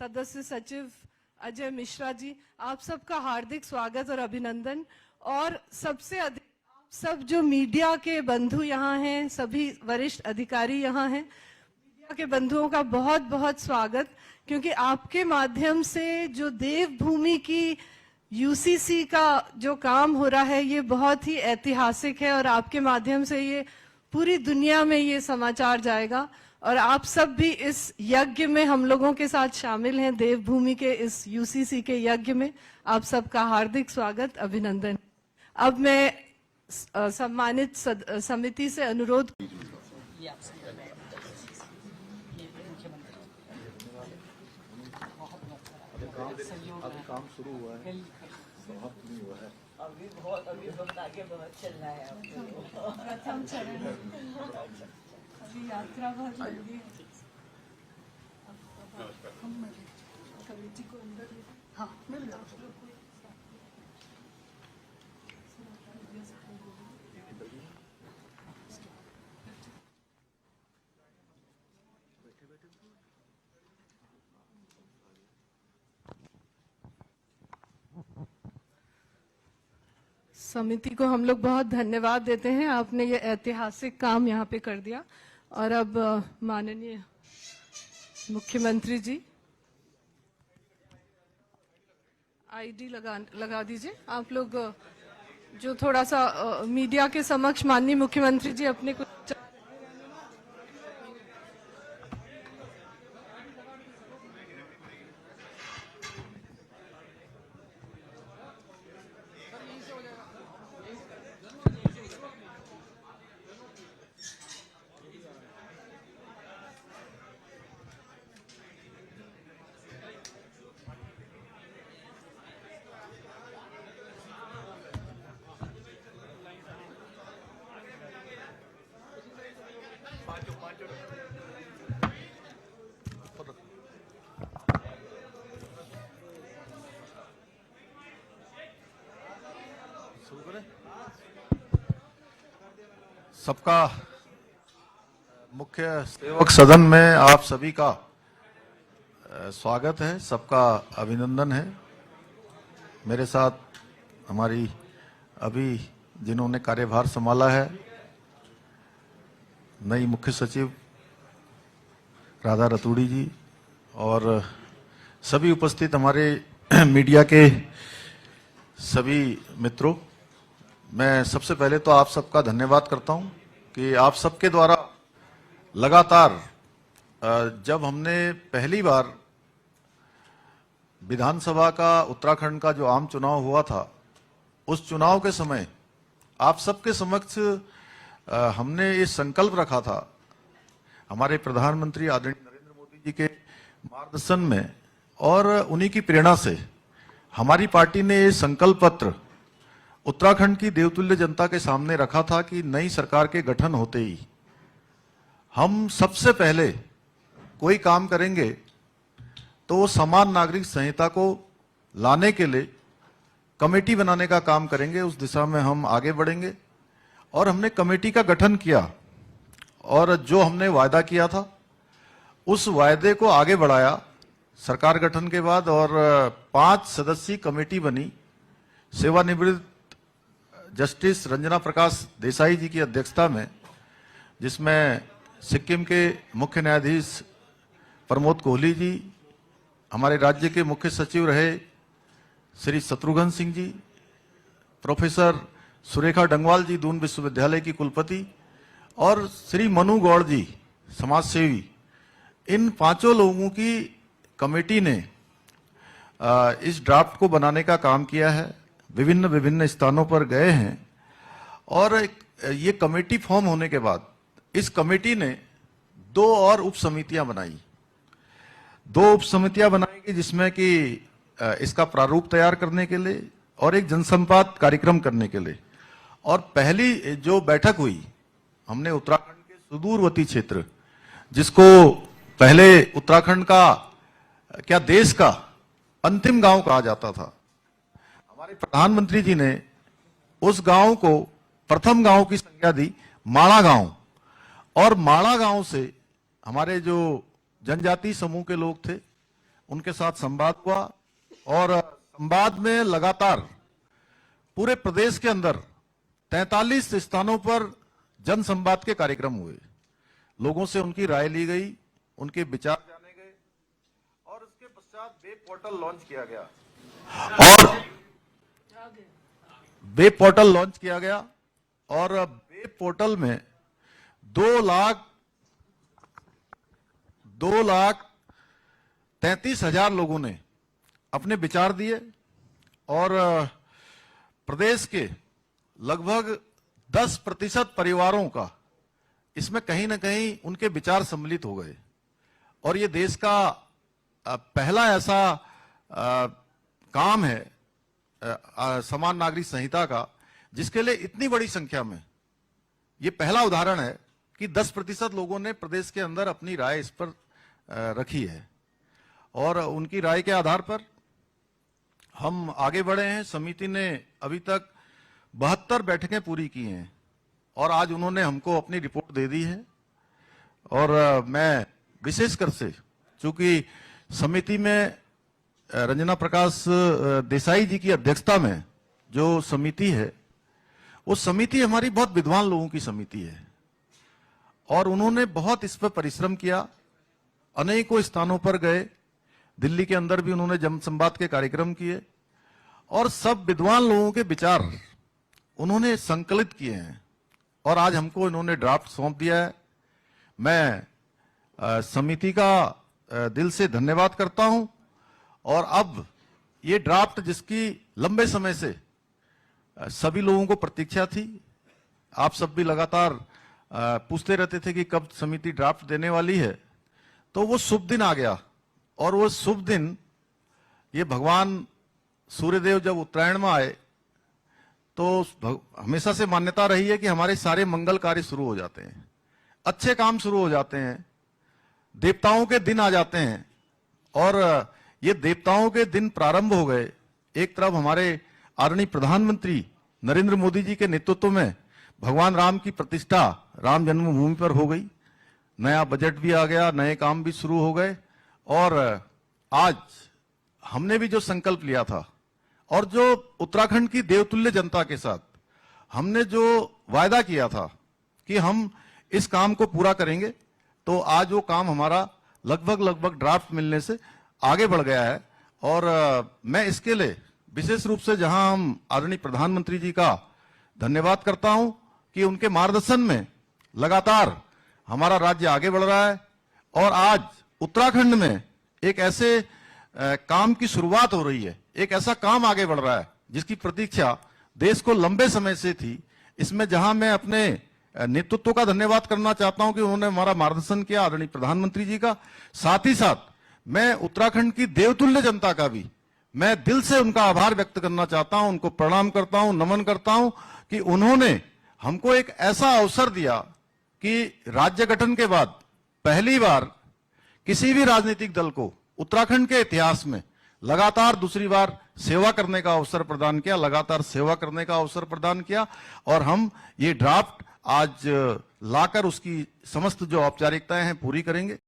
सदस्य सचिव अजय मिश्रा जी, आप सबका हार्दिक स्वागत और अभिनंदन। और सबसे अधिक सब जो मीडिया के बंधु यहाँ हैं, सभी वरिष्ठ अधिकारी यहाँ हैं, मीडिया के बंधुओं का बहुत बहुत स्वागत, क्योंकि आपके माध्यम से जो देवभूमि की यूसीसी का जो काम हो रहा है ये बहुत ही ऐतिहासिक है और आपके माध्यम से ये पूरी दुनिया में ये समाचार जाएगा। और आप सब भी इस यज्ञ में हम लोगों के साथ शामिल हैं, देवभूमि के इस यूसीसी के यज्ञ में आप सबका हार्दिक स्वागत, अभिनंदन। अब मैं सम्मानित समिति से अनुरोध काम शुरू हुआ है, समाप्त नहीं हुआ है। अभी बहुत आगे बहुत चलना है। प्रथम चरण अभी यात्रा बहुत लंबी है। हम कमेटी को अंदर हाँ मिल जाओ। समिति को हम लोग बहुत धन्यवाद देते हैं, आपने ये ऐतिहासिक काम यहाँ पे कर दिया। और अब माननीय मुख्यमंत्री जी आईडी लगा दीजिए। आप लोग जो थोड़ा सा मीडिया के समक्ष माननीय मुख्यमंत्री जी अपने कुछ सबका मुख्य सेवक सदन में आप सभी का स्वागत है, सबका अभिनंदन है। मेरे साथ हमारी अभी जिन्होंने कार्यभार संभाला है नई मुख्य सचिव राधा रतूड़ी जी और सभी उपस्थित हमारे मीडिया के सभी मित्रों, मैं सबसे पहले तो आप सबका धन्यवाद करता हूं कि आप सबके द्वारा लगातार जब हमने पहली बार विधानसभा का उत्तराखंड का जो आम चुनाव हुआ था, उस चुनाव के समय आप सबके समक्ष हमने ये संकल्प रखा था, हमारे प्रधानमंत्री आदरणीय नरेंद्र मोदी जी के मार्गदर्शन में और उन्हीं की प्रेरणा से हमारी पार्टी ने ये संकल्प पत्र उत्तराखंड की देवतुल्य जनता के सामने रखा था कि नई सरकार के गठन होते ही हम सबसे पहले कोई काम करेंगे तो वो समान नागरिक संहिता को लाने के लिए कमेटी बनाने का काम करेंगे। उस दिशा में हम आगे बढ़ेंगे और हमने कमेटी का गठन किया और जो हमने वायदा किया था उस वायदे को आगे बढ़ाया सरकार गठन के बाद और 5 सदस्यीय कमेटी बनी सेवानिवृत्त जस्टिस रंजना प्रकाश देसाई जी की अध्यक्षता में, जिसमें सिक्किम के मुख्य न्यायाधीश प्रमोद कोहली जी, हमारे राज्य के मुख्य सचिव रहे श्री शत्रुघ्न सिंह जी, प्रोफेसर सुरेखा डंगवाल जी दून विश्वविद्यालय की कुलपति और श्री मनु गौड़ जी समाजसेवी, इन 5 लोगों की कमेटी ने इस ड्राफ्ट को बनाने का काम किया है। विभिन्न स्थानों पर गए हैं और ये कमेटी फॉर्म होने के बाद इस कमेटी ने 2 और उप समितियां बनाई। 2 उप समितियां बनाएंगी जिसमें कि इसका प्रारूप तैयार करने के लिए और एक जनसंवाद कार्यक्रम करने के लिए। और पहली जो बैठक हुई, हमने उत्तराखंड के सुदूरवर्ती क्षेत्र, जिसको पहले उत्तराखंड का क्या देश का अंतिम गांव कहा जाता था, हमारे प्रधानमंत्री जी ने उस गांव को प्रथम गांव की संज्ञा दी माणा गांव। और माणा गांव से हमारे जो जनजाति समूह के लोग थे उनके साथ संवाद हुआ और संवाद में लगातार पूरे प्रदेश के अंदर 43 स्थानों पर जन संवाद के कार्यक्रम हुए। लोगों से उनकी राय ली गई, उनके विचार जाने गए और उसके पश्चात वेब पोर्टल लॉन्च किया गया और वेब पोर्टल लॉन्च किया गया और वेब पोर्टल में 2,33,000 लोगों ने अपने विचार दिए और प्रदेश के लगभग 10% परिवारों का इसमें कहीं ना कहीं उनके विचार सम्मिलित हो गए और ये देश का पहला ऐसा काम है समान नागरिक संहिता का जिसके लिए इतनी बड़ी संख्या में, ये पहला उदाहरण है कि 10% लोगों ने प्रदेश के अंदर अपनी राय इस पर रखी है और उनकी राय के आधार पर हम आगे बढ़े हैं। समिति ने अभी तक 72 बैठकें पूरी की हैं और आज उन्होंने हमको अपनी रिपोर्ट दे दी है और मैं विशेषकर से, चूंकि समिति में रंजना प्रकाश देसाई जी की अध्यक्षता में जो समिति है, वो समिति हमारी बहुत विद्वान लोगों की समिति है और उन्होंने बहुत इस पर परिश्रम किया। अनेकों स्थानों पर गए, दिल्ली के अंदर भी उन्होंने जन संवाद के कार्यक्रम किए और सब विद्वान लोगों के विचार उन्होंने संकलित किए हैं और आज हमको इन्होंने ड्राफ्ट सौंप दिया है। मैं समिति का दिल से धन्यवाद करता हूं और अब ये ड्राफ्ट जिसकी लंबे समय से सभी लोगों को प्रतीक्षा थी, आप सब भी लगातार पूछते रहते थे कि कब समिति ड्राफ्ट देने वाली है, तो वो शुभ दिन आ गया और वो शुभ दिन, ये भगवान सूर्यदेव जब उत्तरायण में आए तो हमेशा से मान्यता रही है कि हमारे सारे मंगल कार्य शुरू हो जाते हैं, अच्छे काम शुरू हो जाते हैं, देवताओं के दिन आ जाते हैं और ये देवताओं के दिन प्रारंभ हो गए। एक तरफ हमारे आदरणीय प्रधानमंत्री नरेंद्र मोदी जी के नेतृत्व में भगवान राम की प्रतिष्ठा राम जन्मभूमि पर हो गई, नया बजट भी आ गया, नए काम भी शुरू हो गए और आज हमने भी जो संकल्प लिया था और जो उत्तराखंड की देवतुल्य जनता के साथ हमने जो वायदा किया था कि हम इस काम को पूरा करेंगे, तो आज वो काम हमारा लगभग ड्राफ्ट मिलने से आगे बढ़ गया है और मैं इसके लिए विशेष रूप से जहां हम आदरणीय प्रधानमंत्री जी का धन्यवाद करता हूं कि उनके मार्गदर्शन में लगातार हमारा राज्य आगे बढ़ रहा है और आज उत्तराखंड में एक ऐसे काम की शुरुआत हो रही है, एक ऐसा काम आगे बढ़ रहा है जिसकी प्रतीक्षा देश को लंबे समय से थी। इसमें जहां मैं अपने नेतृत्व का धन्यवाद करना चाहता हूं कि उन्होंने हमारा मार्गदर्शन किया, आदरणीय प्रधानमंत्री जी का, साथ ही साथ मैं उत्तराखंड की देवतुल्य जनता का भी मैं दिल से उनका आभार व्यक्त करना चाहता हूं, उनको प्रणाम करता हूं, नमन करता हूं कि उन्होंने हमको एक ऐसा अवसर दिया कि राज्य गठन के बाद पहली बार किसी भी राजनीतिक दल को उत्तराखंड के इतिहास में लगातार दूसरी बार सेवा करने का अवसर प्रदान किया, लगातार सेवा करने का अवसर प्रदान किया और हम ये ड्राफ्ट आज लाकर उसकी समस्त जो औपचारिकताएं हैं पूरी करेंगे।